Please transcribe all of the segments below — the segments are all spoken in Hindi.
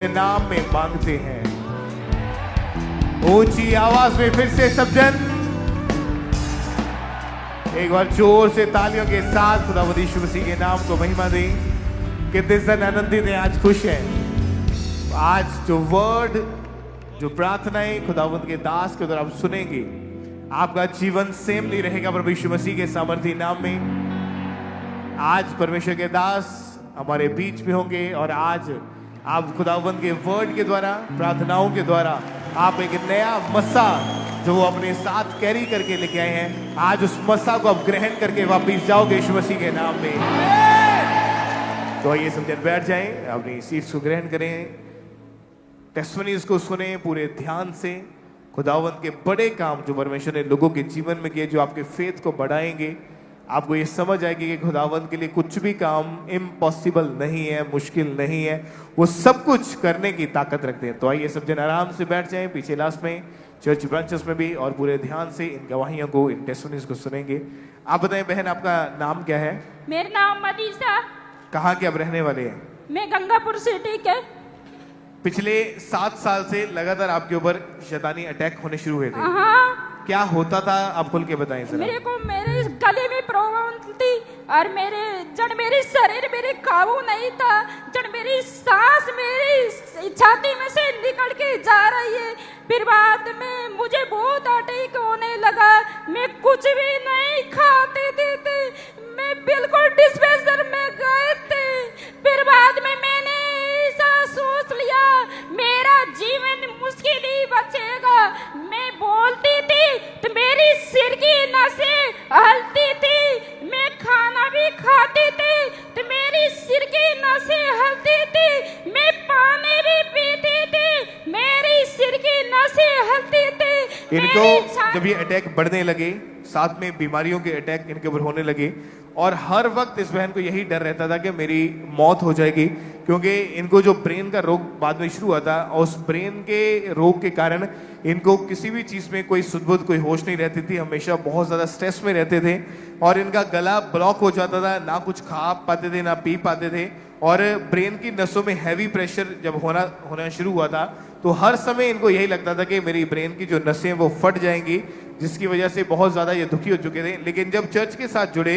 नाम में मांगते हैं। ऊंची आवाज में फिर से सब जन एक बार जोर से तालियों के साथ खुदावंद यीशु मसीह के नाम को महिमा दें। कितने जन आनंदित हैं, आज खुश हैं। आज जो वर्ड, जो प्रार्थनाएं खुदावंद के दास के द्वारा आप सुनेंगे, आपका जीवन सेम नहीं रहेगा प्रभु यीशु मसीह के सामर्थी नाम में। आज परमेश्वर के दास हमारे बीच में होंगे और आज आप खुदावंद के वर्ड के द्वारा, प्रार्थनाओं के द्वारा आप एक नया मस्सा जो वो अपने साथ कैरी करके लेके आए हैं, आज उस मस्सा को आप ग्रहण करके वापिस जाओगे यीशु मसीह के नाम में। तो आइए सब जन बैठ जाएं, अपनी सीट्स को ग्रहण करें, टेस्टिमनीज को सुने पूरे ध्यान से। खुदावंद के बड़े काम जो परमेश्वर ने लोगों के जीवन में किए, जो आपके फेथ को बढ़ाएंगे, आपको ये समझ आएगी कि खुदावंद के लिए कुछ भी काम इम्पॉसिबल नहीं है, मुश्किल नहीं है, वो सब कुछ करने की ताकत रखते हैं। तो आइए सब जन आराम से बैठ जाएं, पीछे लास्ट में चर्च ब्रांचेस में भी, और पूरे ध्यान से इन गवाहियों को, इन टेस्टिमनीज को सुनेंगे। आप बताएं बहन, आपका नाम क्या है? मेरा नाम मनीषा। कहाँ के आप रहने वाले हैं? मैं गंगापुर सिटी के। पिछले 7 साल से लगातार आपके ऊपर शैतानी अटैक होने शुरू हुए थे। हाँ, क्या होता था, आप खुल के बताएं जरा। मेरे को मेरे गले में प्रॉब्लम थी और मेरी शरीर मेरे काबू नहीं था, जब मेरी सांस मेरी छाती में से निकल के जा रही है। फिर बाद में मुझे बहुत अटैक होने लगा, मैं कुछ भी नहीं खाते थे, मैं बिल्कुल डिस्पेंसर में गए थे। फिर बाद में मैंने ऐसा सोच लिया मेरा जीवन मुश्किल ही बचेगा। मैं बोलती थी तो मेरी सिर की नसें हलती थी, मैं खाना भी खाती थी तो मेरी सिर की नसें हलती थी, मैं पानी भी पीती थी, मेरी सिर की नसें हलती थी। इनको जब ये अटैक बढ़ने लगे, साथ में बीमारियों के अटैक इनके ऊपर होने लगे, और हर वक्त इस बहन को यही डर रहता था कि मेरी मौत हो जाएगी, क्योंकि इनको जो ब्रेन का रोग बाद में शुरू हुआ था, और उस ब्रेन के रोग के कारण इनको किसी भी चीज़ में कोई सुध-बुध, कोई होश नहीं रहती थी, हमेशा बहुत ज़्यादा स्ट्रेस में रहते थे, और इनका गला ब्लॉक हो जाता था, ना कुछ खा पाते थे ना पी पाते थे, और ब्रेन की नसों में हैवी प्रेशर जब होना शुरू हुआ था, तो हर समय इनको यही लगता था कि मेरी ब्रेन की जो नसें वो फट जाएंगी, जिसकी वजह से बहुत ज़्यादा ये दुखी हो चुके थे। लेकिन जब चर्च के साथ जुड़े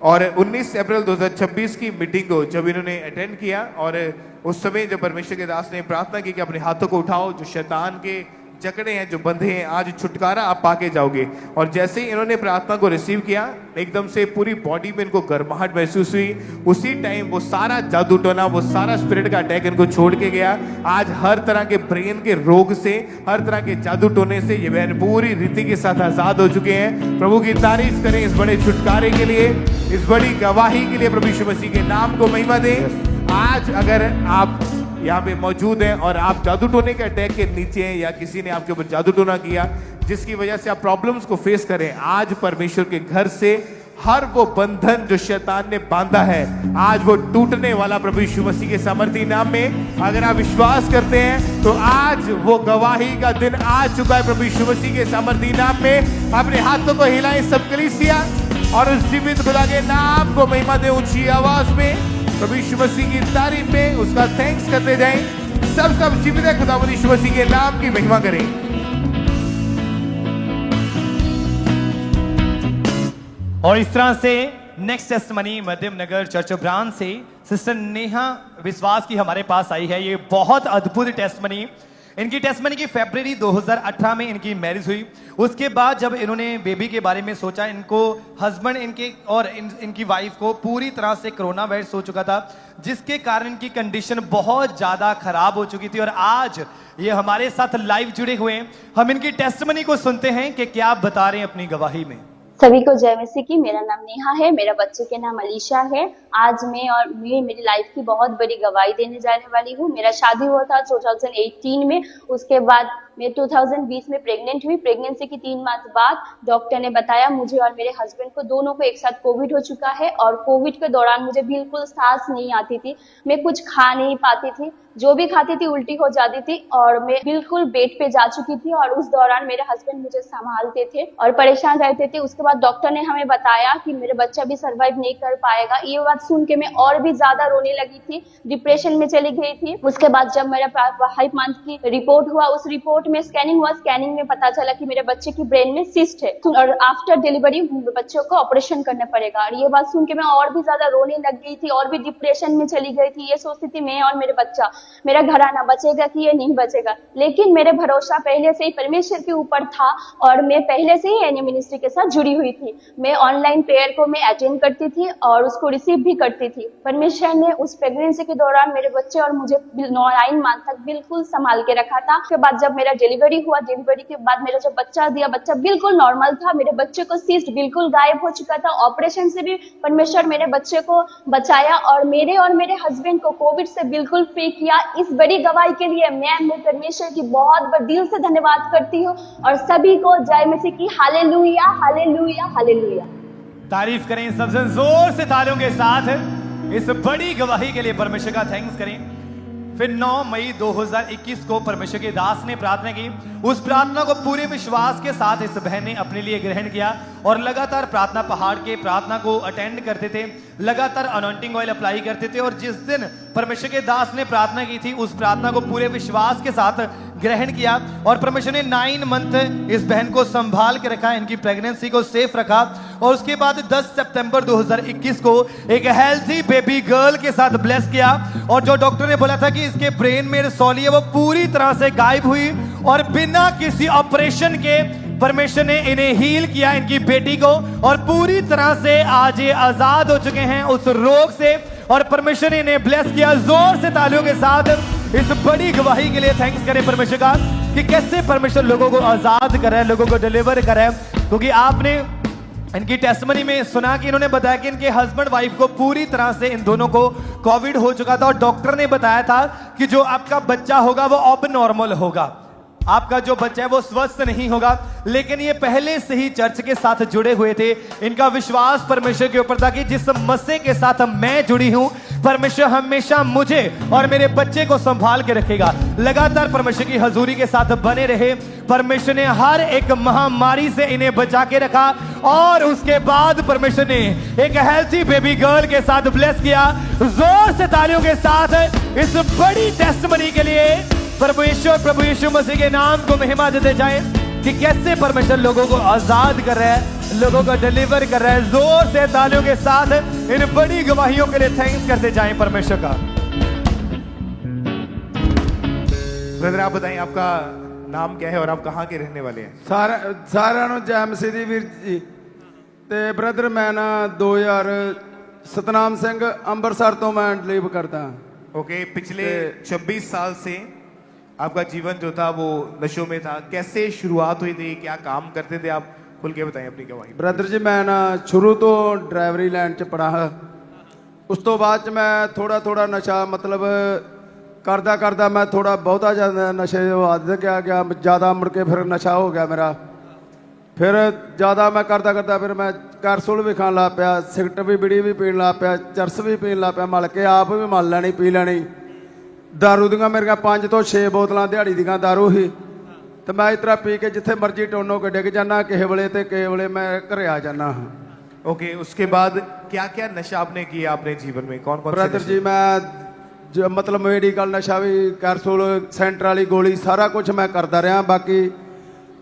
और 19 अप्रैल 2026 की मीटिंग को जब इन्होंने अटेंड किया, और उस समय जब परमेश्वर के दास ने प्रार्थना की कि अपने हाथों को उठाओ, जो शैतान के जकड़े हैं, जो बंधे हैं, आज छुटकारा आप पाके जाओगे। और जैसे ही इन्होंने प्रार्थना को रिसीव किया, एकदम से पूरी बॉडी में इनको गर्माहट महसूस हुई। उसी टाइम वो सारा जादू टोना, वो सारा स्पिरिट का अटैक इनको छोड़ के गया। आज हर तरह के ब्रेन के रोग से, हर तरह के जादू टोने से ये बहन पूरी रीति के साथ आजाद हो चुके हैं। प्रभु की तारीफ करें इस बड़े छुटकारे के लिए, इस बड़ी गवाही के लिए। प्रभु यीशु मसीह के नाम को महिमा दें। आज अगर आप यहाँ पे मौजूद हैं और आप जादू टोने के अटैक के नीचे हैं, या किसी ने आपके ऊपर जादू टोना किया जिसकी वजह से आप प्रॉब्लम्स को फेस करें, आज परमेश्वर के घर से हर वो बंधन जो शैतान ने बांधा है, आज वो टूटने वाला प्रभु यीशु मसीह के सामर्थी नाम में। अगर आप विश्वास करते हैं तो आज वो गवाही का दिन आ चुका है प्रभु यीशु मसीह के सामर्थी नाम में। अपने हाथों को हिलाएं सब कलीसिया, और उस जीवित खुदा के नाम को महिमा दें ऊंची आवाज में। प्रभु यीशु मसीह की तारीफ में उसका थैंक्स करते जाएं। सब जीवित खुदावंद यीशु मसीह के नाम की महिमा करें। और इस तरह से नेक्स्ट टेस्टिमनी मध्यम नगर चर्च ब्रांच से सिस्टर नेहा विश्वास की हमारे पास आई है। ये बहुत अद्भुत टेस्टिमनी, इनकी टेस्टिमनी की फरवरी 2018 में इनकी मैरिज हुई। उसके बाद जब इन्होंने बेबी के बारे में सोचा, इनको हस्बैंड इनके और इनकी वाइफ को पूरी तरह से कोरोना वायरस हो चुका था, जिसके कारण इनकी कंडीशन बहुत ज़्यादा खराब हो चुकी थी। और आज ये हमारे साथ लाइव जुड़े हुए हैं। हम इनकी टेस्टिमनी को सुनते हैं कि क्या आप बता रहे हैं अपनी गवाही में। सभी को जय मसीह की। मेरा नाम नेहा है, मेरा बच्चे के नाम अलीशा है। आज मैं मेरी लाइफ की बहुत बड़ी गवाही देने जाने वाली हूँ। मेरा शादी हुआ था 2018 में, उसके बाद मैं 2020 में प्रेग्नेंट हुई। प्रेगनेंसी के 3 माह बाद डॉक्टर ने बताया मुझे और मेरे हस्बैंड को दोनों को एक साथ कोविड हो चुका है, और कोविड के दौरान मुझे बिल्कुल सांस नहीं आती थी, मैं कुछ खा नहीं पाती थी, जो भी खाती थी उल्टी हो जाती थी, और मैं बिल्कुल बेड पे जा चुकी थी। और उस दौरान मेरे हस्बैंड मुझे संभालते थे और परेशान रहते थे। उसके बाद डॉक्टर ने हमें बताया कि मेरे बच्चा भी सर्वाइव नहीं कर पाएगा। ये बात सुन के मैं और भी ज्यादा रोने लगी थी, डिप्रेशन में चली गई थी। उसके बाद जब मेरा 5 मंथ की रिपोर्ट हुआ, उस रिपोर्ट में स्कैनिंग हुआ, स्कैनिंग में पता चला कि मेरे बच्चे की ब्रेन में सिस्ट है और आफ्टर डिलीवरी बच्चों को ऑपरेशन करना पड़ेगा। और ये बात सुन के मैं और भी ज्यादा रोने लग गई थी और भी डिप्रेशन में चली गई थी। ये सोचती थी मैं और मेरे बच्चा, मेरा घराना बचेगा कि ये नहीं बचेगा। लेकिन मेरे भरोसा पहले से ही परमेश्वर के ऊपर था और मैं पहले से ही एनए मिनिस्ट्री के साथ जुड़ी हुई थी। मैं ऑनलाइन प्रेयर को मैं अटेंड करती थी और उसको रिसीव भी करती थी। परमेश्वर ने उस प्रेगनेंसी के दौरान मेरे बच्चे और मुझे 9 मंथ तक बिल्कुल संभाल के रखा था। उसके बाद जब मेरा डिलीवरी हुआ, डिलीवरी के बाद मेरा जो बच्चा दिया, बच्चा बिल्कुल नॉर्मल था। मेरे बच्चे को सिस्ट बिल्कुल गायब हो चुका था। ऑपरेशन से भी परमेश्वर मेरे बच्चे को बचाया और मेरे हस्बैंड को कोविड से बिल्कुल फ्री किया। इस बड़ी गवाही के लिए मैं परमेश्वर की बहुत दिल से धन्यवाद करती हूँ और सभी को जय मसीह की। Hallelujah, hallelujah, hallelujah. तारीफ करें सबसे जोर से तालियों के साथ इस बड़ी गवाही के लिए परमेश्वर का थैंक्स करें। फिर 9 मई 2021 को परमेश्वर के दास ने प्रार्थना की। उस प्रार्थना को पूरे विश्वास के साथ इस बहन ने अपने लिए ग्रहण किया और लगातार प्रार्थना पहाड़ के प्रार्थना को अटेंड करते थे, लगातार अनॉइंटिंग ऑयल अप्लाई करते थे। और जिस दिन परमेश्वर के दास ने प्रार्थना की थी, उस प्रार्थना को पूरे विश्वास के साथ ग्रहण किया और परमेश्वर ने 9 मंथ इस बहन को संभाल के रखा, इनकी प्रेगनेंसी को सेफ रखा। और उसके बाद 10 सितंबर 2021 को एक हेल्थी बेबी गर्ल के साथ ब्लेस किया। और जो डॉक्टर ने बोला था कि इसके ब्रेन में सॉली है वो पूरी तरह से गायब हुई और बिना किसी ऑपरेशन के परमेश्वर ने इन्हें हील किया, इनकी बेटी को, और पूरी तरह से आज ये आजाद हो चुके हैं उस रोग से और परमेश्वर ने इन्हें ब्लेस किया। जोर से तालियों के साथ इस बड़ी गवाही के लिए थैंक्स करें परमेश्वर का कि कैसे परमेश्वर लोगों को आजाद कर रहा है, लोगों को डिलीवर कर रहा है। क्योंकि आपने इनकी टेस्टमनी में सुना कि इन्होंने बताया कि इनके हस्बैंड वाइफ को पूरी तरह से इन दोनों को कोविड हो चुका था और डॉक्टर ने बताया था कि जो आपका बच्चा होगा वो अब नॉर्मल होगा, आपका जो बच्चा है वो स्वस्थ नहीं होगा। लेकिन ये पहले से ही चर्च के साथ जुड़े हुए थे। इनका विश्वास परमेश्वर के ऊपर था कि जिस मसीह के साथ मैं जुड़ी हूं, परमेश्वर हमेशा मुझे और मेरे बच्चे को संभाल के रखेगा। लगातार परमेश्वर की हजूरी के साथ बने रहे। परमेश्वर ने हर एक महामारी से इन्हें बचा के रखा और उसके बाद परमेश्वर ने एक हेल्थी बेबी गर्ल के साथ ब्लेस किया। जोर से तालियों के साथ इस बड़ी टेस्टमनी के लिए प्रभु यीशु मसीह के नाम को महिमा देते जाए कि कैसे परमेश्वर लोगों को आजाद कर रहा है, लोगों को डिलीवर कर रहा है। जोर से तालियों के साथ इन बड़ी गवाहियों के लिए थैंक्स करते जाएं परमेश्वर का। ब्रदर आप बताएं आपका नाम क्या है और आप कहाँ के रहने वाले हैं? ਸਾਰਿਆਂ ਨੂੰ ਜੈ ਮਸੀਹ ਦੀ ਵੀਰ ਜੀ। ਤੇ ਬ੍ਰਦਰ ਮੈਂ ਨਾ 2000 ਸਤਨਾਮ ਸਿੰਘ ਅੰਮ੍ਰਿਤਸਰ ਤੋਂ ਮੈਂ ਲੀਵ ਕਰਦਾ। ओके, पिछले 26 साल से आपका जीवन जो था वो नशों में था। कैसे शुरुआत हुई थी, क्या काम करते थे आप? खुल के बताएं अपनी गवाही। ਬ੍ਰਦਰ ਜੀ ਮੈਂ ਨਾ ਸ਼ੁਰੂ ਤੋਂ ਡਰਾਈਵਰੀ ਲਾਈਨ 'ਚ ਪੜਾ। ਉਸ ਤੋਂ ਬਾਅਦ 'ਚ ਮੈਂ ਥੋੜਾ ਨਸ਼ਾ ਮਤਲਬ ਕਰਦਾ ਮੈਂ ਥੋੜਾ ਬਹੁਤਾ ਜ਼ਿਆਦਾ ਨਸ਼ੇ ਦੀ ਆਦਤ ਗਿਆ ਜ਼ਿਆਦਾ ਮੁੜ ਕੇ ਫਿਰ ਨਸ਼ਾ ਹੋ ਗਿਆ ਮੇਰਾ। ਫਿਰ ਜ਼ਿਆਦਾ ਮੈਂ ਕਰਦਾ ਫਿਰ ਮੈਂ ਕਰਸੂਲ ਵੀ ਖਾਣ ਲੱਗ ਪਿਆ, ਸਿਗਰਟ ਵੀ ਬੀੜੀ ਵੀ ਪੀਣ ਲੱਗ ਪਿਆ, ਚਰਸ ਵੀ ਪੀਣ ਲੱਗ ਪਿਆ, ਮਲ ਕੇ ਆਪ ਵੀ ਮਲ ਲੈਣੀ ਪੀ ਲੈਣੀ। ਦਾਰੂ ਦੀਆਂ ਮੇਰੀਆਂ 5 ਤੋਂ 6 ਬੋਤਲਾਂ ਦਿਹਾੜੀ ਦੀਆਂ ਦਾਰੂ ਸੀ ਤੇ ਮੈਂ ਇਸ ਤਰ੍ਹਾਂ ਪੀ ਕੇ ਜਿੱਥੇ ਮਰਜ਼ੀ ਟੋਨੋ ਕੇ ਡਿੱਗ ਜਾਣਾ ਕਿਸੇ ਵੇਲੇ ਤੇ ਕਿਸੇ ਵੇਲੇ ਮੈਂ घरे आ जाना। ओके, उसके बाद क्या क्या नशा आपने किया अपने जीवन में? कौन कौन ब्रदर जी मैं जो मतलब मेडिकल नशा भी कैप्सूल सेंटर वाली गोली सारा कुछ मैं करता रहा। बाकी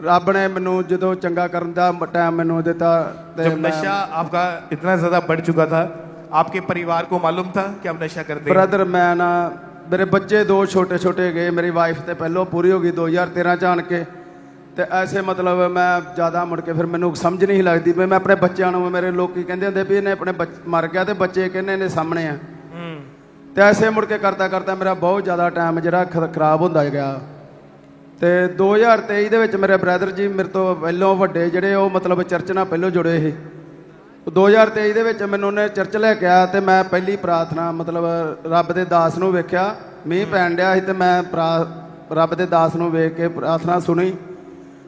रब ने मैनू जो चंगा करन दा टाइम मैनू दिता। जब नशा आपका इतना ज्यादा बढ़ चुका था, आपके परिवार को मालूम था कि आप नशा करते हैं? ब्रदर मैं ना मेरे बच्चे 2 छोटे गए, मेरी वाइफ तो पहलों पूरी हो गई 2013 च आन के। तो ऐसे मतलब मैं ज़्यादा मुड़ के फिर मैनू समझ नहीं लगती भी मैं अपने बच्चों को, मेरे लोग कहते होंगे भी इन्हें अपने मर गया तो बच्चे कहने ने सामने हैं। तो ऐसे मुड़ के करता मेरा बहुत ज़्यादा टाइम जो खराब होता गया। तो 2023 ਦੇ ਵਿੱਚ मेरे ब्रदर जी मेरे तो पहलों ਵੱਡੇ ਜਿਹੜੇ ਉਹ मतलब चर्च ਨਾਲ ਪਹਿਲੋਂ जुड़े ਸੀ। 2023 ਦੇ ਵਿੱਚ ਮੈਨੂੰ ਉਹਨੇ ਚਰਚ ਲੈ ਕੇ ਆਇਆ ਤੇ ਮੈਂ ਪਹਿਲੀ ਪ੍ਰਾਰਥਨਾ मतलब ਰੱਬ ਦੇ ਦਾਸ ਨੂੰ ਵੇਖਿਆ, ਮੀਂਹ ਪੈਣ ਡਿਆ ਸੀ ਤੇ ਮੈਂ ਰੱਬ ਦੇ ਦਾਸ ਨੂੰ ਵੇਖ ਕੇ ਪ੍ਰਾਰਥਨਾ ਸੁਣੀ,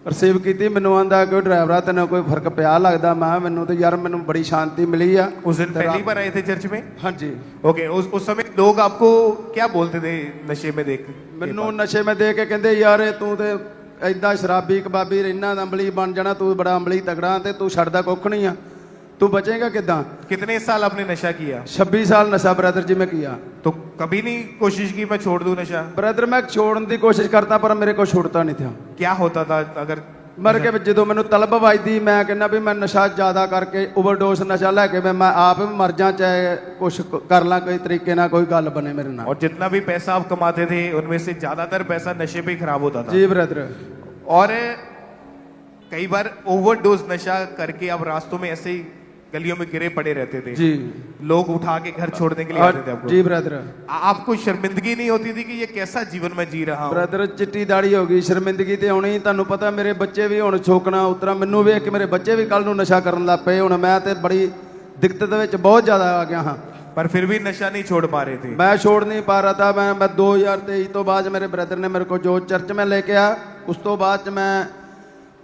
ਰਿਸੀਵ ਕੀਤੀ। ਮੈਨੂੰ ਆਂਦਾ ਕਿ ਡਰਾਈਵਰਾ ਤੈਨੂੰ ਕੋਈ ਫਰਕ ਪਿਆ ਲੱਗਦਾ? ਮੈਂ ਕਿਹਾ ਮੈਨੂੰ ਤੇ ਯਾਰ ਮੈਨੂੰ ਬੜੀ ਸ਼ਾਂति मिली ਆ। उस दिन पहली बार आए थे चर्च में? हाँ जी। ओके, उस समय लोग आपको क्या बोलते थे नशे में देख? ਮੈਨੂੰ ਨਸ਼ੇ ਮੈਂ ਦੇਖ ਕੇ ਕਹਿੰਦੇ ਯਾਰ ਇਹ ਤੂੰ ਤੇ ਐਦਾਂ ਸ਼ਰਾਬੀ ਕਬਾਬੀ ਰਹਿਣਾ, ਅੰਬਲੀ ਬਣ ਜਾਣਾ, ਤੂੰ ਬੜਾ ਅੰਬਲੀ ਤਗੜਾ ਤੇ ਤੂੰ ਛੱਡਦਾ ਕੁੱਖ ਨਹੀਂ ਆ, ਤੂੰ ਬਚੇਗਾ ਕਿੱਦਾਂ? कितने साल आपने नशा किया? 26 ਸਾਲ ਨਸ਼ਾ ਬ੍ਰਦਰ ਜੀ ਮੈਂ किया। तो कभी नहीं कोशिश की मैं छोड़ दूं नशा? ਬ੍ਰਦਰ ਮੈਂ ਛੋੜਨ ਦੀ ਕੋਸ਼ਿਸ਼ ਕਰਤਾ ਪਰ ਮੇਰੇ ਕੋਲ ਛੁੱਟਦਾ ਨਹੀਂ ਥਾ। क्या होता था अगर ਮਰ ਕੇ ਜਦੋਂ ਮੈਨੂੰ ਤਲਬ ਵੱਜਦੀ ਮੈਂ ਕਹਿੰਦਾ ਵੀ ਮੈਂ ਨਸ਼ਾ ਜ਼ਿਆਦਾ ਕਰਕੇ ਓਵਰਡੋਸ ਨਸ਼ਾ ਲੈ ਕੇ ਮੈਂ ਆਪ ਵੀ ਮਰ ਜਾ, ਚਾਹੇ ਕੁਛ ਕਰ ਲਾਂ, ਕੋਈ ਤਰੀਕੇ ਨਾਲ ਕੋਈ ਗੱਲ ਬਣੇ ਮੇਰੇ ਨਾਲ। और जितना भी पैसा आप कमाते थे उनमें से ज्यादातर पैसा नशे पे ही खराब होता था। ਜੀ ਬ੍ਰਦਰ। और कई बार ओवरडोज नशा करके आप रास्तों में ऐसे ही गलियों में गिरे पड़े रहते थे, जी लोग उठा के घर छोड़ने के लिए आते थे आपको। जी ब्रदर। आपको शर्मिंदगी नहीं होती थी कि ये कैसा जीवन मैं जी रहा हूँ? ਬ੍ਰਦਰ ਚਿੱਟੀ ਦਾੜੀ ਹੋ ਗਈ, ਸ਼ਰਮਿੰਦਗੀ ਤੇ ਆਉਣੀ। ਤੁਹਾਨੂੰ ਪਤਾ ਮੇਰੇ ਬੱਚੇ ਵੀ ਹੁਣ ਛੋਕਣਾ ਉਤਰਾ ਮੈਨੂੰ ਵੇਖ ਕੇ ਮੇਰੇ ਬੱਚੇ ਵੀ ਕੱਲ ਨੂੰ ਨਸ਼ਾ ਕਰਨ ਲੱਗ ਪਏ। ਹੁਣ ਮੈਂ ਤੇ ਬੜੀ ਦਿੱਕਤ ਦੇ ਵਿੱਚ ਬਹੁਤ ਜ਼ਿਆਦਾ ਆ ਗਿਆ ਹਾਂ। पर फिर भी नशा नहीं छोड़ पा रहे थे। मैं छोड़ नहीं पा रहा था। मैं 2023 तो बाद मेरे ब्रदर ने मेरे को जो चर्च में लेके आया, उस तो बाद च मैं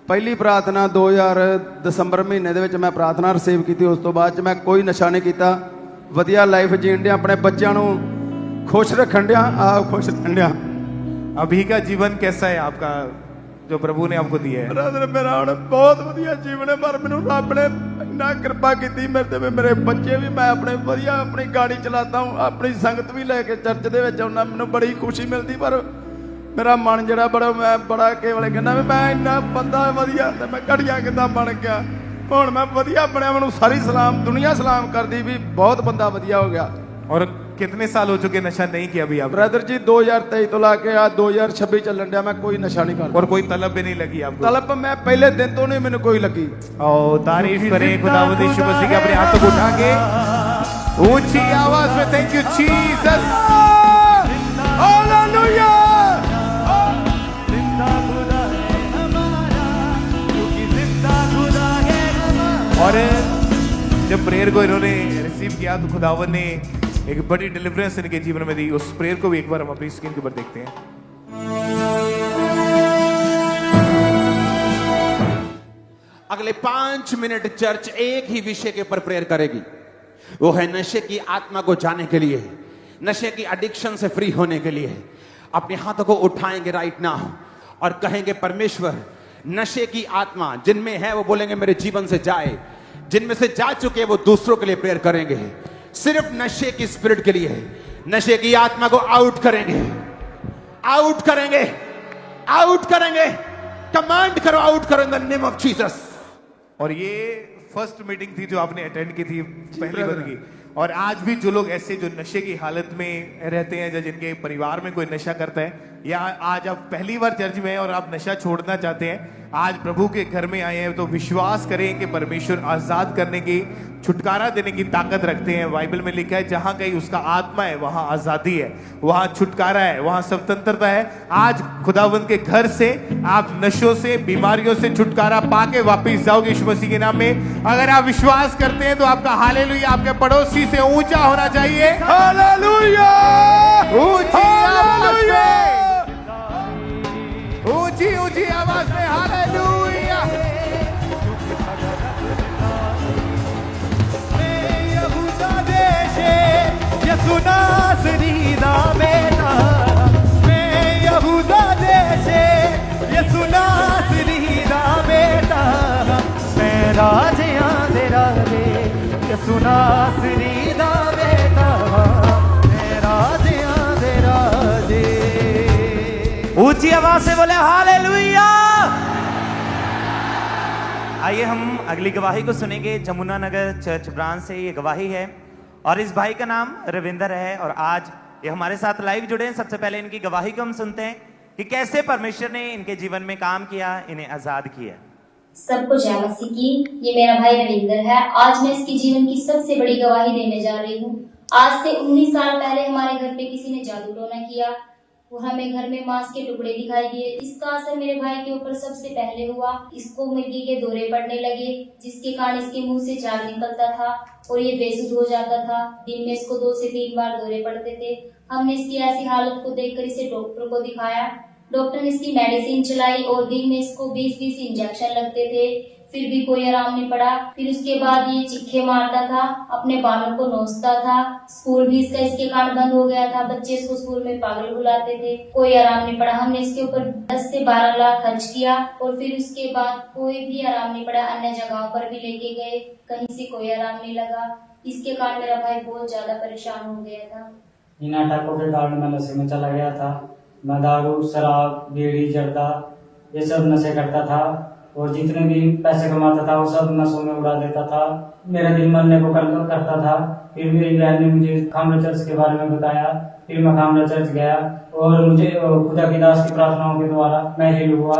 ਪਹਿਲੀ ਪ੍ਰਾਰਥਨਾ 2000 ਦਸੰਬਰ ਮਹੀਨੇ ਦੇ ਵਿੱਚ ਮੈਂ ਪ੍ਰਾਰਥਨਾ ਰਿਸੀਵ ਕੀਤੀ। ਉਸ ਤੋਂ ਬਾਅਦ ਚ ਮੈਂ ਕੋਈ ਨਸ਼ਾ ਨਹੀਂ ਕੀਤਾ, ਵਧੀਆ ਲਾਈਫ ਜੀਣ ਡਿਆ, ਆਪਣੇ ਬੱਚਿਆਂ ਨੂੰ ਖੁਸ਼ ਰੱਖਣ ਡਿਆ, ਆਪ ਖੁਸ਼ ਰਹਿਣ ਡਿਆ। अभी का जीवन कैसा है आपका जो प्रभु ने आपको दिया है? ਬ੍ਰਦਰ ਮੇਰਾ ਹੁਣ ਬਹੁਤ ਵਧੀਆ ਜੀਵਨ ਹੈ, ਪਰ ਮੈਨੂੰ ਰੱਬ ਨੇ ਇੰਨਾ ਕਿਰਪਾ ਕੀਤੀ ਮੇਰੇ ਤੇ ਵੀ ਮੇਰੇ ਬੱਚੇ ਵੀ, ਮੈਂ ਆਪਣੇ ਵਧੀਆ ਆਪਣੀ ਗਾੜੀ ਚਲਾਤਾ ਹੂੰ, ਆਪਣੀ ਸੰਗਤ ਵੀ ਲੈ ਕੇ ਚਰਚ ਦੇ ਵਿੱਚ ਆਉਣਾ, ਮੈਨੂੰ ਬੜੀ ਖੁਸ਼ੀ ਮਿਲਦੀ। ਪਰ ਮੇਰਾ ਮਨ ਜਿਹੜਾ ਮੈਂ ਬੜਾ ਕੇਵਲ ਕਹਿੰਦਾ ਵੀ ਮੈਂ ਇੰਨਾ ਬੰਦਾ ਵਧੀਆ ਤੇ ਮੈਂ ਘੜੀਆਂ ਕਿੱਦਾਂ ਬਣ ਗਿਆ। ਹੁਣ ਮੈਂ ਵਧੀਆ ਬਣਿਆ, ਮੈਨੂੰ ਸਾਰੀ ਸਲਾਮ ਦੁਨੀਆ ਸਲਾਮ ਕਰਦੀ ਵੀ ਬਹੁਤ ਬੰਦਾ ਵਧੀਆ ਹੋ ਗਿਆ। और कितने साल हो चुके नशा नहीं किया अभी आप? ब्रदर जी 2023 तो ला के आ 2026 ਚੱਲਣ ਡਿਆ, ਮੈਂ ਕੋਈ ਨਸ਼ਾ नहीं करता। और कोई तलब भी नहीं लगी आपको? तलब मैं पहले दिन तो नहीं मैंने कोई लगी। और तारीफ करें खुदावंद यीशु मसीह की अपने हाथों को उठा के ऊंची आवाज में थैंक यू जीसस, हालेलुया। और जब प्रेयर को इन्होंने रिसीव किया तो खुदावन ने एक बड़ी डिलीवरेंस इनके जीवन में दी। उस प्रेयर को भी एक बार हम अपनी स्क्रीन के ऊपर देखते हैं। अगले 5 मिनट चर्च एक ही विषय के ऊपर प्रेयर करेगी, वो है नशे की आत्मा को जाने के लिए, नशे की एडिक्शन से फ्री होने के लिए। अपने हाथों को उठाएंगे राइट नाउ और कहेंगे परमेश्वर नशे की आत्मा जिनमें है वो बोलेंगे मेरे जीवन से जाए, जिनमें से जा चुके वो दूसरों के लिए प्रेयर करेंगे। सिर्फ नशे की स्पिरिट के लिए नशे की आत्मा को आउट करेंगे, आउट करेंगे, आउट करेंगे। कमांड करो, आउट करो in the name of Jesus. और ये फर्स्ट मीटिंग थी जो आपने अटेंड की थी पहली बार की। और आज भी जो लोग ऐसे जो नशे की हालत में रहते हैं, या जिनके परिवार में कोई नशा करता है, या आज आप पहली बार चर्च में हैं और आप नशा छोड़ना चाहते हैं, आज प्रभु के घर में आए हैं, तो विश्वास करें कि परमेश्वर आजाद करने की, छुटकारा देने की ताकत रखते हैं। बाइबल में लिखा है जहां कहीं उसका आत्मा है वहां आजादी है, वहां छुटकारा है, वहां स्वतंत्रता है। आज खुदावंद के घर से आप नशों से, बीमारियों से छुटकारा पाके वापस जाओगे यीशु मसीह के नाम में। अगर आप विश्वास करते हैं तो आपका हालेलुया आपके पड़ोसी से ऊंचा होना चाहिए। हालेलुया। ऊंची आवाज में, ऊंची ऊंची आवाज में हालेलुया। यसु नासरी दा बेटा, मैं यहूदा देशे यसु नासरी दा बेटा, मैं राजियां दे राजे यसु नासरी दा बेटा, मैं राजियां दे राजे। ऊंची आवाज से बोले हालेलुया। आइए हम अगली गवाही को सुनेंगे। जमुनानगर चर्च ब्रांच से ये गवाही है और इस भाई का नाम रविंदर है और आज ये हमारे साथ लाइव जुड़े हैं। सबसे पहले इनकी गवाही को हम सुनते हैं कि कैसे परमेश्वर ने इनके जीवन में काम किया, इन्हें आजाद किया। सबको जय मसीह की। ये मेरा भाई रविंदर है। आज मैं इसके जीवन की सबसे बड़ी गवाही देने जा रही हूँ। आज से 19 साल पहले हमारे घर पे किसी ने जादू टोना किया और हमें घर में मांस के टुकड़े दिखाई दिए। इसका असर मेरे भाई के ऊपर सबसे पहले हुआ। इसको मिर्गी के दौरे पड़ने लगे, जिसके कारण इसके मुंह से झाग निकलता था और ये बेसुध हो जाता था। दिन में इसको 2 से 3 बार दौरे पड़ते थे। हमने इसकी ऐसी हालत को देखकर इसे डॉक्टर को दिखाया। डॉक्टर ने इसकी मेडिसिन चलाई और दिन में इसको 20-20 इंजेक्शन लगते थे, फिर भी कोई आराम नहीं पड़ा। फिर उसके बाद ये चिक्के मारता था, अपने बालों को नोचता था, स्कूल भी इसका इसके कारण बंद हो गया था, बच्चे इसको स्कूल में पागल बुलाते थे, कोई आराम नहीं पड़ा। हमने इसके ऊपर 10 से 12 लाख खर्च किया और फिर उसके बाद कोई भी आराम नहीं पड़ा। अन्य जगहों पर भी लेके गए, कहीं से कोई आराम नहीं लगा। इसके कारण मेरा भाई बहुत ज्यादा परेशान हो गया था। इन अटैकों के कारण मैं नशे में चला गया था। मैं दारू, शराब, बीड़ी, जर्दा ये सब नशे करता था और जितने भी पैसे कमाता था वो सब नशों में उड़ा देता था। मेरा दिल मरने को करता था। फिर मेरी बहन ने मुझे खामरा चर्च के बारे में बताया। फिर मैं खामरा चर्च गया और मुझे खुदा की दास की प्रार्थनाओं के द्वारा मैं हील हुआ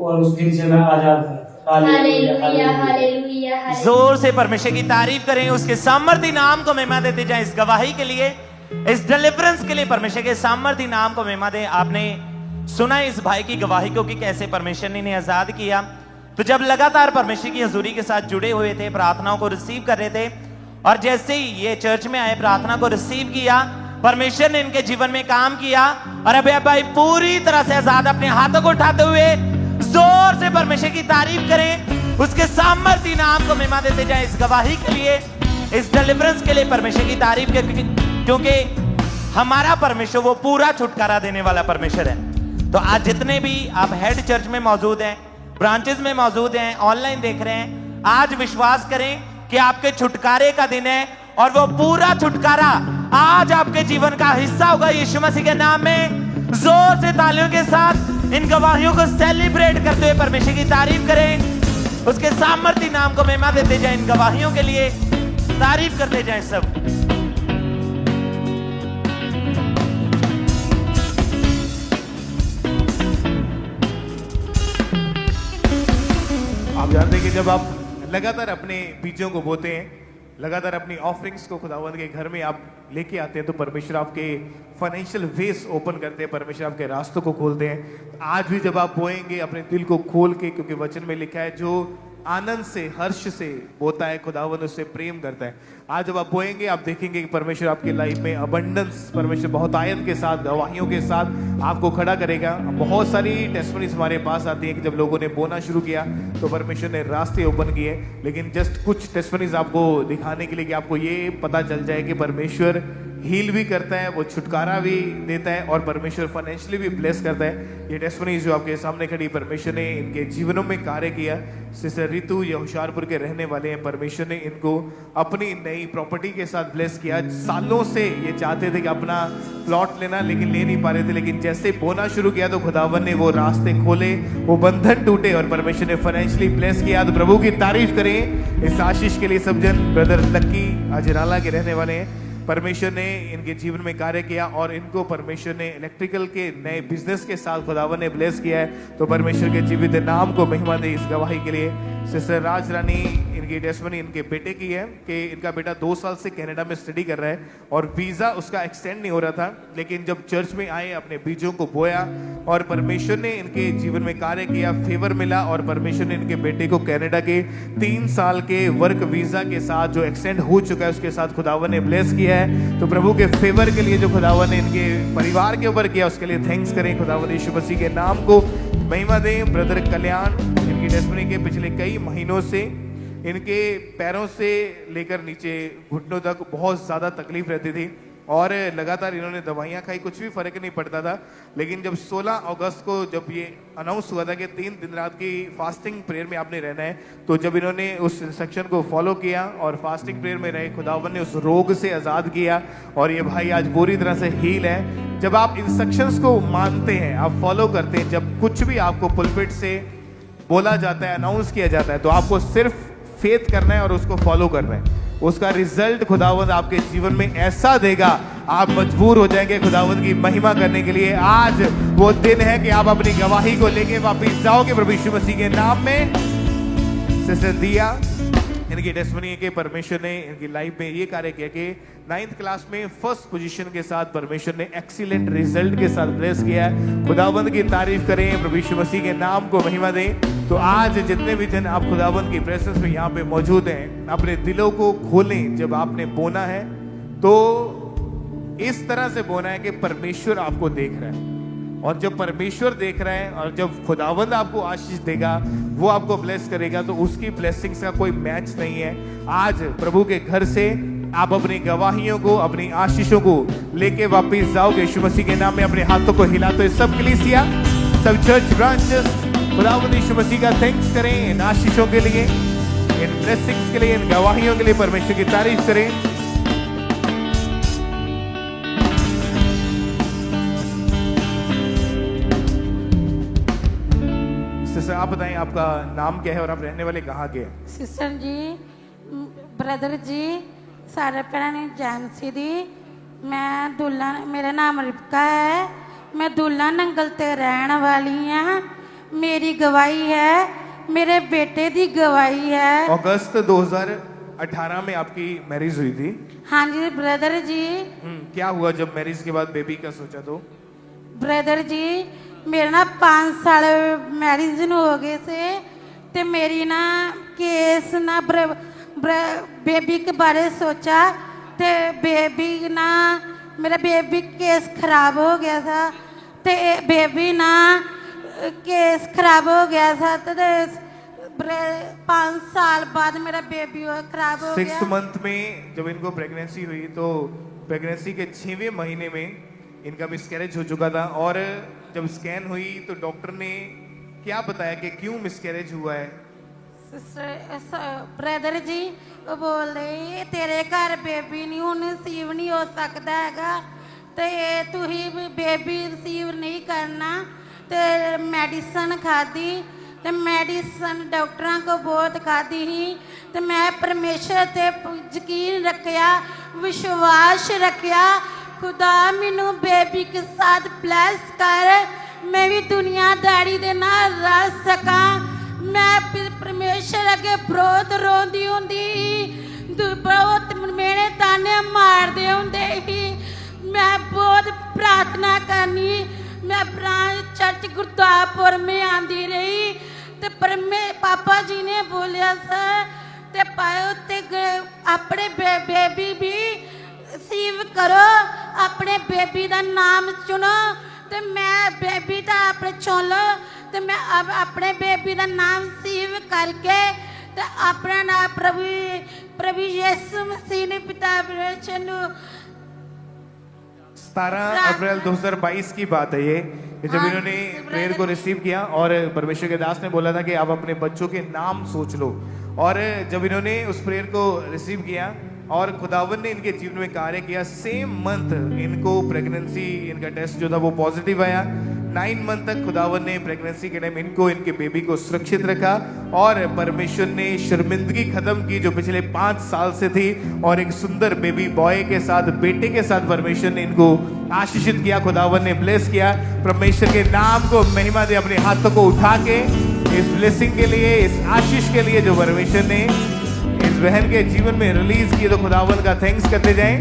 और उस दिन से मैं आजाद हूँ। Hallelujah, hallelujah, hallelujah. जोर से परमेश्वर की तारीफ करें, उसके सामर्थ्य नाम को महिमा देते जाएं। इस गवाही के लिए, इस डिलीवरेंस के लिए परमेश्वर के सामर्थ्य नाम को महिमा दें। आपने सुना इस भाई की गवाही को कि कैसे परमेश्वर ने इन्हें आजाद किया। तो जब लगातार परमेश्वर की हजूरी के साथ जुड़े हुए थे, प्रार्थनाओं को रिसीव कर रहे थे, और जैसे ही ये चर्च में आए, प्रार्थना को रिसीव किया, परमेश्वर ने इनके जीवन में काम किया और अभी भाई पूरी तरह से आजाद। अपने हाथों को उठाते हुए जोर से परमेश्वर की तारीफ करें, उसके सामर्थ्य नाम को महिमा देते जाएं। इस गवाही के लिए, इस डिलीवरेंस के लिए परमेश्वर की तारीफ करें, क्योंकि हमारा परमेश्वर वो पूरा छुटकारा देने वाला परमेश्वर है। तो आज जितने भी आप हेड चर्च में मौजूद हैं, ब्रांचेस में मौजूद हैं, ऑनलाइन देख रहे हैं, आज विश्वास करें कि आपके छुटकारे का दिन है और वो पूरा छुटकारा आज आपके जीवन का हिस्सा होगा यीशु मसीह के नाम में। जोर से तालियों के साथ इन गवाहियों को सेलिब्रेट करते हुए परमेश्वर की तारीफ करें, उसके सामर्थ्य नाम को महिमा देते जाएं। इन गवाहियों के लिए तारीफ करते जाएं सब। आप जानते हैं कि जब आप लगातार अपने बीजों को बोते हैं, लगातार अपनी ऑफरिंग्स को खुदावंद के घर में आप लेके आते हैं, तो परमेश्वर आपके फाइनेंशियल वेज ओपन करते हैं, परमेश्वर आपके रास्तों को खोलते हैं। आज भी जब आप बोएंगे अपने दिल को खोल के, क्योंकि वचन में लिखा है जो आनंद से, हर्ष से बोता है, खुदावंद उससे प्रेम करता है। आज जब आप बोएंगे, आप देखेंगे कि परमेश्वर आपकी लाइफ में अबंडेंस, परमेश्वर बहुत आयत के साथ, गवाहियों के साथ आपको खड़ा करेगा। बहुत सारी टेस्टिमनीज हमारे पास आती है कि जब लोगों ने बोना शुरू किया तो परमेश्वर ने रास्ते ओपन किए। लेकिन जस्ट कुछ टेस्टिमनीज आपको दिखाने के लिए कि आपको ये पता चल जाए कि परमेश्वर हील भी करता है, वो छुटकारा भी देता है और परमेश्वर फाइनेंशियली भी ब्लेस करता है। ये टेस्टिमनीज जो आपके सामने खड़ी, परमेश्वर ने इनके जीवनों में कार्य किया। सिस्टर रितु ये होशियारपुर के रहने वाले हैं, परमेश्वर ने इनको अपनी नई प्रॉपर्टी के साथ ब्लेस किया। सालों से ये चाहते थे कि अपना प्लॉट लेना, लेकिन ले नहीं पा रहे थे, लेकिन जैसे बोना शुरू किया तो खुदावन ने वो रास्ते खोले, वो बंधन टूटे और परमेश्वर ने फाइनेंशियली ब्लेस किया। तो प्रभु की तारीफ करें इस आशीष के लिए। सब जन ब्रदर लक्की अजराला के रहने वाले हैं, परमेश्वर ने इनके जीवन में कार्य किया और इनको परमेश्वर ने इलेक्ट्रिकल के नए बिजनेस के साथ खुदावन ने ब्लेस किया है। तो परमेश्वर के जीवित नाम को महिमा दे। इस गवाही के लिए सिस्टर राज रानी, इनकी टेस्टिमनी इनके बेटे की है कि इनका बेटा 2 साल से कनाडा में स्टडी कर रहा है और वीजा उसका एक्सटेंड नहीं हो रहा था, लेकिन जब चर्च में आए, अपने बीजों को बोया और परमेश्वर ने इनके जीवन में कार्य किया, फेवर मिला और परमेश्वर ने इनके बेटे को कनाडा के 3 साल के वर्क वीजा के साथ जो एक्सटेंड हो चुका है उसके साथ खुदावन ने ब्लेस किया है। तो प्रभु के फेवर के लिए जो खुदावन ने इनके परिवार के ऊपर किया उसके लिए थैंक्स करें। खुदावन यीशु मसीह के नाम को महिमा दें। ब्रदर कल्याण, इनकी टेस्टिमनी के पिछले कई महीनों से इनके पैरों से लेकर नीचे घुटनों तक बहुत ज़्यादा तकलीफ रहती थी और लगातार इन्होंने दवाइयाँ खाई, कुछ भी फर्क नहीं पड़ता था। लेकिन जब 16 अगस्त को जब ये अनाउंस हुआ था कि 3 दिन रात की फास्टिंग प्रेयर में आपने रहना है, तो जब इन्होंने उस इंस्ट्रक्शन को फॉलो किया और फास्टिंग प्रेयर में रहे, खुदावन ने उस रोग से आज़ाद किया और ये भाई आज पूरी तरह से हील है। जब आप इंस्ट्रक्शंस को मानते हैं, आप फॉलो करते हैं, जब कुछ भी आपको पुलपिट से बोला जाता है, अनाउंस किया जाता है, तो आपको सिर्फ फेथ करना है और उसको फॉलो करना है। उसका रिजल्ट खुदावंद आपके जीवन में ऐसा देगा, आप मजबूर हो जाएंगे खुदावंद की महिमा करने के लिए। आज वो दिन है कि आप अपनी गवाही को लेके वापस जाओगे प्रभु यीशु मसीह के नाम में। सिस्टर दिया, इनकी टेस्टिमनी के परमेश्वर ने इनकी लाइफ में ये कार्य किया कि 9th क्लास में फर्स्ट पोजीशन के साथ परमेश्वर ने एक्सीलेंट रिजल्ट के साथ ब्लेस किया है। खुदावंद की तारीफ करें, प्रभु यीशु मसीह के नाम को महिमा दें। तो आज जितने भी जन आप खुदावंद की प्रेजेंस में यहाँ पे मौजूद हैं, अपने दिलों को खोलें। जब आपने बोना है तो इस तरह से बोना है कि परमेश्वर आपको देख रहा है। और जब परमेश्वर देख रहे हैं और जब खुदावंद आपको आशीष देगा, वो आपको ब्लेस करेगा, तो उसकी ब्लेसिंग्स का कोई मैच नहीं है। आज प्रभु के घर से आप अपनी गवाहियों को, अपनी आशीषों को लेके वापस जाओगे यीशु मसीह के नाम में। अपने हाथों को हिला तो सब कलीसिया, सब चर्च ब्रांचेस खुदावंद यीशु मसीह का थैंक्स करें इन आशीषों के लिए, इन ब्लेसिंग्स के लिए, इन गवाहियों के लिए परमेश्वर की तारीफ करें। सिस्टर आप बताएं आपका नाम क्या है और आप रहने वाले कहाँ के हैं? सिस्टर जी, ब्रदर जी, सारे भैन ने जैमसी दी। मैं दुल्ला, मेरा नाम रिपका है, मैं दुल्ला नंगल ते रहन वाली हाँ। मेरी गवाही है, मेरे बेटे दी गवाही है। अगस्त 2018 में आपकी मैरिज हुई थी? हाँ जी ब्रदर जी। क्या हुआ जब मैरिज के बाद बेबी का सोचा? तो ब्रदर जी, मेरे ना 5 साल मैरिज हो गए से, ते मेरी ना केस ना बेबी के बारे सोचा, ते बेबी ना मेरा बेबी केस खराब हो गया था, ते बेबी ना केस खराब हो गया था, तो 5 साल बाद मेरा बेबी खराब हो गया। 6 मंथ में जब इनको प्रेगनेंसी हुई तो प्रेगनेंसी के 6वें महीने में इनका मिसकैरेज हो चुका था, और जब स्कैन हुई तो डॉक्टर ने क्या बताया कि क्यों मिसकैरेज हुआ है? ब्रदर जी वो बोल रहे तेरे घर बेबी नहीं हूँ रिसीव नहीं हो सकता हैगा, तो ये तू ही बेबी रिसीव नहीं करना। तो मेडिसन खादी, तो मेडिसन डॉक्टरों को बहुत खादी ही, तो मैं परमेश्वर ते यकीन रखिया, विश्वास रखिया, खुदा मैनू बेबी के साथ ब्लेस कर, मैं भी दुनियादारी दे नाल रह सका। मैं परमेश्वर अगे बहुत रोंदी होंदी, बहुत मेरे ताने मारदे होंदे ही, मैं बहुत प्रार्थना करनी। मैं चर्च गुरदासपुर में आंदी रही, तो पापा जी ने बोलिया सर ते पायो ते अपने बेबी भी रिसीव करो, अपने बेबी का नाम चुनो। तो मैं बेबी का अपने चुन लो, तो मैं अब अपने बेबी का नाम रिसीव करके तो अपना नाम प्रभु यीशु मसीह ने पिता परमेश्वर 17 अप्रैल 2022 की बात है ये, कि जब इन्होंने प्रेयर को रिसीव किया और परमेश्वर के दास ने बोला था कि आप अपने बच्चों के नाम सोच लो। और जब इन्होंने उस प्रेयर को रिसीव किया और खुदावन ने इनके जीवन में कार्य किया, सेम मंथ इनको प्रेगनेंसी, इनका टेस्ट जो था वो पॉजिटिव आया। 9 मंथ तक खुदावन ने प्रेगनेंसी के टाइम इनको, इनके बेबी को सुरक्षित रखा, और परमेश्वर ने शर्मिंदगी खत्म की जो पिछले 5 साल से थी, और एक सुंदर बेबी बॉय के साथ, बेटे के साथ परमेश्वर ने इनको आशीषित किया, खुदावन ने ब्लेस किया। परमेश्वर के नाम को महिमा दे, अपने हाथों को उठा के इस ब्लेसिंग के लिए, इस आशीष के लिए जो परमेश्वर ने इस बहन के जीवन में रिलीज किए, तो खुदावन का थैंक्स करते जाएं।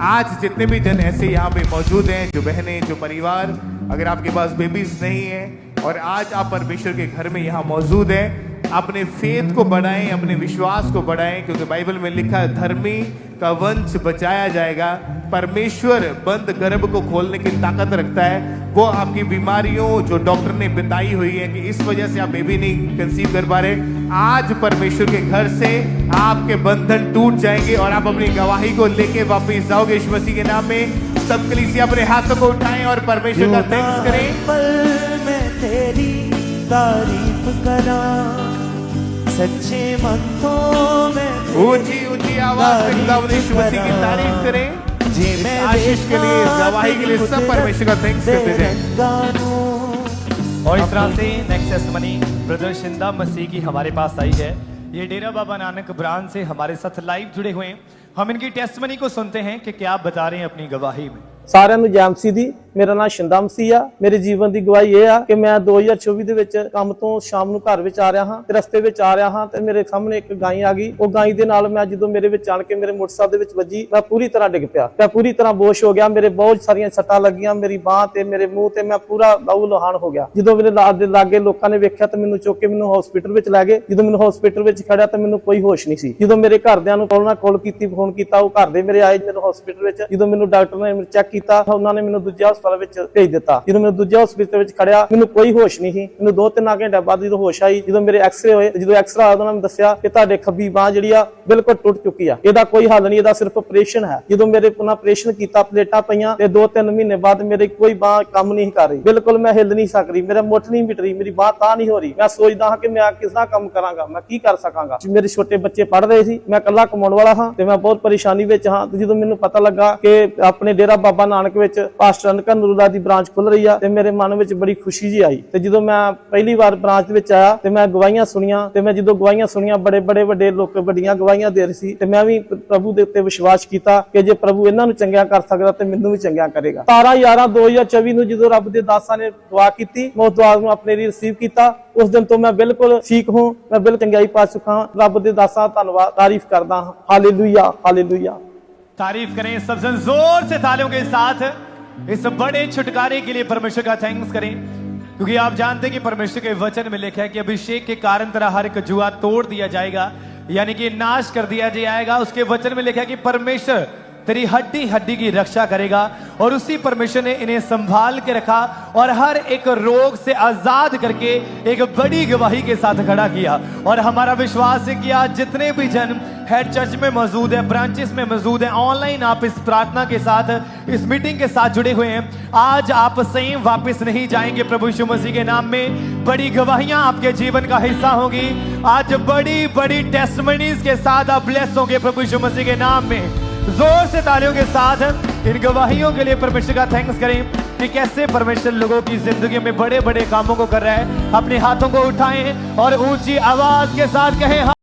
आज जितने भी जन ऐसे यहाँ पे मौजूद हैं, जो बहनें, जो परिवार, अगर आपके पास बेबीज नहीं है और आज आप परमेश्वर के घर में यहाँ मौजूद हैं, अपने फेथ को बढ़ाएं, अपने विश्वास को बढ़ाएं, क्योंकि बाइबल में लिखा है धर्मी का वंश बचाया जाएगा। परमेश्वर बंद गर्भ को खोलने की ताकत रखता है। वो आपकी बीमारियों जो डॉक्टर ने बताई हुई है कि इस वजह से आप बेबी नहीं कंसीव कर पा रहे, आज परमेश्वर के घर से आपके बंधन टूट जाएंगे और आप अपनी गवाही को लेके वापस जाओगे यीशु मसीह के नाम में। सब कलीसिया अपने हाथों को उठाएं और परमेश्वर का थैंक्स करें। पल मैं तेरी तारीफ करा, सच्चे मनों में ऊंची ऊंची आवाज में खुदावंद यीशु मसीह की तारीफ करें। इस आशीष के लिए, इस गवाही के लिए सब परमेश्वर का थैंक्स करते जाएं। और इस तरह से नेक्स्ट टेस्टमनी ब्रदर शिंदा मसीह की हमारे पास आई है। ये डेरा बाबा नानक ब्रांच से हमारे साथ लाइव जुड़े हुए हैं। हम इनकी टेस्टमनी को सुनते हैं कि क्या बता रहे हैं अपनी गवाही में। ਸਾਰਿਆਂ ਨੂੰ ਜੈਮਸੀ ਦੀ ਮੇਰਾ ਨਾਮ ਸ਼ਿੰਦਾ ਮਸੀਹ ਆ। ਮੇਰੇ ਜੀਵਨ ਦੀ ਗਵਾਹੀ ਇਹ ਆ ਕਿ ਮੈਂ 2024 ਦੇ ਵਿੱਚ ਕੰਮ ਤੋਂ ਸ਼ਾਮ ਨੂੰ ਘਰ ਵਿੱਚ ਆ ਰਿਹਾ ਹਾਂ ਤੇ ਰਸਤੇ ਵਿੱਚ ਆ ਰਿਹਾ ਹਾਂ ਤੇ ਮੇਰੇ ਸਾਹਮਣੇ ਇੱਕ ਗਾਈ ਆ ਗਈ। ਉਹ ਗਾਈ ਦੇ ਨਾਲ ਮੈਂ ਜਦੋਂ ਮੇਰੇ ਵਿੱਚ ਆਣ ਕੇ ਮੇਰੇ ਮੋਟਰਸਾਈਕਲ ਦੇ ਵਿੱਚ ਵੱਜੀ, ਮੈਂ ਪੂਰੀ ਤਰ੍ਹਾਂ ਡਿੱਗ ਪਿਆ। ਮੈਂ ਪੂਰੀ ਤਰ੍ਹਾਂ ਬੇਹੋਸ਼ ਹੋ ਗਿਆ। ਮੇਰੇ ਬਹੁਤ ਸਾਰੀਆਂ ਸੱਟਾਂ ਲੱਗੀਆਂ, ਮੇਰੀ ਬਾਹ ਤੇ ਮੇਰੇ ਮੂੰਹ ਤੇ, ਮੈਂ ਪੂਰਾ ਲਹੂ ਲੁਹਾਨ ਹੋ ਗਿਆ। ਜਦੋਂ ਮੇਰੇ ਲਾਗੇ ਲੋਕਾਂ ਨੇ ਵੇਖਿਆ ਤਾਂ ਮੈਨੂੰ ਚੁੱਕ ਕੇ ਮੈਨੂੰ ਹਸਪੀਟਲ ਵਿੱਚ ਲੈ ਗਏ। ਜਦੋਂ ਮੈਨੂੰ ਹਸਪੀਟਲ ਵਿੱਚ ਖੜਿਆ ਤਾਂ ਮੈਨੂੰ ਕੋਈ ਹੋਸ਼ ਨਹੀਂ ਸੀ। ਜਦੋਂ ਮੇਰੇ ਘਰਦਿਆਂ ਨੂੰ ਕਾਲ ਕੀਤੀ, ਫੋਨ ਕੀਤਾ, ਉਹ ਘਰ ਦੇ ਮੇਰੇ ਆਏ ਮੈਨੂੰ ਹਸਪੀਟਲ ਵਿੱਚ। ਜਦੋਂ ਮੈਨੂੰ ਡਾਕਟਰ ਨੇ ਚੈੱਕ ਕੀਤਾ, ਉਹਨਾਂ ਨੇ ਮੈਨੂੰ ਦੂਜੇ ਹਸਪਤਾਲ ਵਿੱਚ ਭੇਜ ਦਿੱਤਾ। ਜਦੋਂ ਮੈਂ ਦੂਜੇ ਹਸਪਤਾਲ ਵਿੱਚ ਖੜਿਆ ਮੈਨੂੰ ਕੋਈ ਹੋਸ਼ ਨਹੀਂ ਸੀ। ਮੈਨੂੰ 2-3 ਘੰਟੇ ਬਾਅਦ ਜਦੋਂ ਹੋਸ਼ ਆਈ, ਜਦੋਂ ਮੇਰੇ ਐਕਸਰੇ ਹੋਏ, ਜਦੋਂ ਐਕਸਰਾ ਆਇਆ ਉਹਨਾਂ ਨੇ ਦੱਸਿਆ ਕਿ ਤੁਹਾਡੇ ਖੱਬੀ ਬਾਹ ਜਿਹੜੀ ਆ ਬਿਲਕੁਲ ਟੁੱਟ ਚੁੱਕੀ ਆ, ਇਹਦਾ ਕੋਈ ਹੱਲ ਨਹੀਂ, ਇਹਦਾ ਸਿਰਫ ਆਪਰੇਸ਼ਨ ਹੈ। ਜਦੋਂ ਮੇਰੇ ਪੁਨः ਆਪਰੇਸ਼ਨ ਕੀਤਾ, ਪਲੇਟਾਂ ਪਈਆਂ ਤੇ 2-3 ਮਹੀਨੇ ਬਾਅਦ ਮੇਰੇ ਕੋਈ ਬਾਹ ਕੰਮ ਨਹੀਂ ਕਰ ਰਹੀ, ਬਿਲਕੁਲ ਮੈਂ ਹਿੱਲ ਨਹੀਂ ਸਕ ਰਹੀ, ਮੇਰਾ ਮੁੱਠ ਨਹੀਂ ਮਿਟ ਰਹੀ, ਮੇਰੀ ਬਾਹ ਤਾਂ ਨਹੀਂ ਹੋ ਰਹੀ। ਮੈਂ ਸੋਚਦਾ ਹਾਂ ਕਿ ਮੈਂ ਕਿਸ ਤਰ੍ਹਾਂ ਕੰਮ ਕਰਾਂਗਾ, ਮੈਂ ਕੀ ਕਰ ਸਕਾਂਗਾ। ਮੇਰੇ ਛੋਟੇ ਬੱਚੇ ਪੜ੍ਹ ਰਹੇ ਸੀ, ਮੈਂ ਇਕੱਲਾ ਕਮਾਉਣ ਵਾਲਾ ਹਾਂ ਤੇ ਮੈਂ ਬਹੁਤ ਪਰੇਸ਼ਾਨੀ ਵਿੱਚ ਹਾਂ। ਤੇ ਜਦੋਂ ਮੈਨੂੰ ਪਤਾ ਲੱਗਾ ਕਿ ਆਪਣੇ ਡੇਰਾ ਬਾਬਾ ਨਾਨਕ ਵਿੱਚ ਪਾਸਟਰ ਅਨਕਨ ਨੂਰੁੱਲਾ ਦੀ ਬ੍ਰਾਂਚ ਖੁੱਲ ਰਹੀ ਆ ਤੇ ਮੇਰੇ ਮਨ ਵਿੱਚ ਬੜੀ ਖੁਸ਼ੀ ਜੀ ਆਈ। ਤੇ ਜਦੋਂ ਮੈਂ ਪਹਿਲੀ ਵਾਰ ਬ੍ਰਾਂਚ ਦੇ ਵਿੱਚ ਆਇਆ ਤੇ ਮੈਂ ਗਵਾਹੀਆਂ ਸੁਣੀਆਂ ਤੇ ਮੈਂ ਜਦੋਂ ਗਵਾਹੀਆਂ ਸੁਣੀਆਂ, ਬੜੇ ਵੱਡੇ ਲੋਕ ਵੱਡੀਆਂ ਗਵਾਹੀਆਂ ਦੇ ਰਹੇ ਸੀ ਤੇ ਮੈਂ ਵੀ ਪ੍ਰਭੂ ਦੇ ਉੱਤੇ ਵਿਸ਼ਵਾਸ ਕੀਤਾ ਕਿ ਜੇ ਪ੍ਰਭੂ ਇਹਨਾਂ ਨੂੰ ਚੰਗਿਆ ਕਰ ਸਕਦਾ ਤੇ ਮੈਨੂੰ ਵੀ ਚੰਗਿਆ ਕਰੇਗਾ। 17/11/2024 ਨੂੰ ਜਦੋਂ ਰੱਬ ਦੇ ਦਾਸਾਂ ਨੇ ਦੁਆ ਕੀਤੀ, ਮੈਂ ਉਸ ਦੁਆ ਨੂੰ ਆਪਣੇ ਲਈ ਰਿਸੀਵ ਕੀਤਾ। ਉਸ ਦਿਨ ਤੋਂ मैं बिल्कुल ठीक हूँ, मैं बिल्कुल चंगाई पा चुका हूँ। रब दे दासा धन्यवाद, तारीफ करता हूँ। Hallelujah, hallelujah. तारीफ करें सब जन जोर से तालियों के साथ। इस बड़े छुटकारे के लिए परमेश्वर का थैंक्स करें, क्योंकि आप जानते हैं कि परमेश्वर के वचन में लिखा है कि अभिषेक के कारण तेरा हर एक जुआ तोड़ दिया जाएगा, यानी कि नाश कर दिया जाएगा। उसके वचन में लिखा है कि परमेश्वर तेरी हड्डी हड्डी की रक्षा करेगा, और उसी परमेश्वर ने इन्हें संभाल के रखा और हर एक रोग से आजाद करके एक बड़ी गवाही के साथ खड़ा किया। और हमारा विश्वास है कि आज जितने भी जन हेड चर्च में मौजूद है, ब्रांचेस में मौजूद है, ऑनलाइन आप इस प्रार्थना के साथ, इस मीटिंग के साथ जुड़े हुए हैं, आज आप सही वापस नहीं जाएंगे। प्रभु यीशु मसीह के नाम में बड़ी गवाहियां आपके जीवन का हिस्सा होगी। आज बड़ी टेस्टमनीज के साथ आप ब्लेस होंगे प्रभु यीशु मसीह के नाम में। जोर से तालियों के साथ इन गवाहियों के लिए परमेश्वर का थैंक्स करें कि कैसे परमेश्वर लोगों की जिंदगी में बड़े कामों को कर रहा है। अपने हाथों को उठाएं और ऊंची आवाज के साथ कहें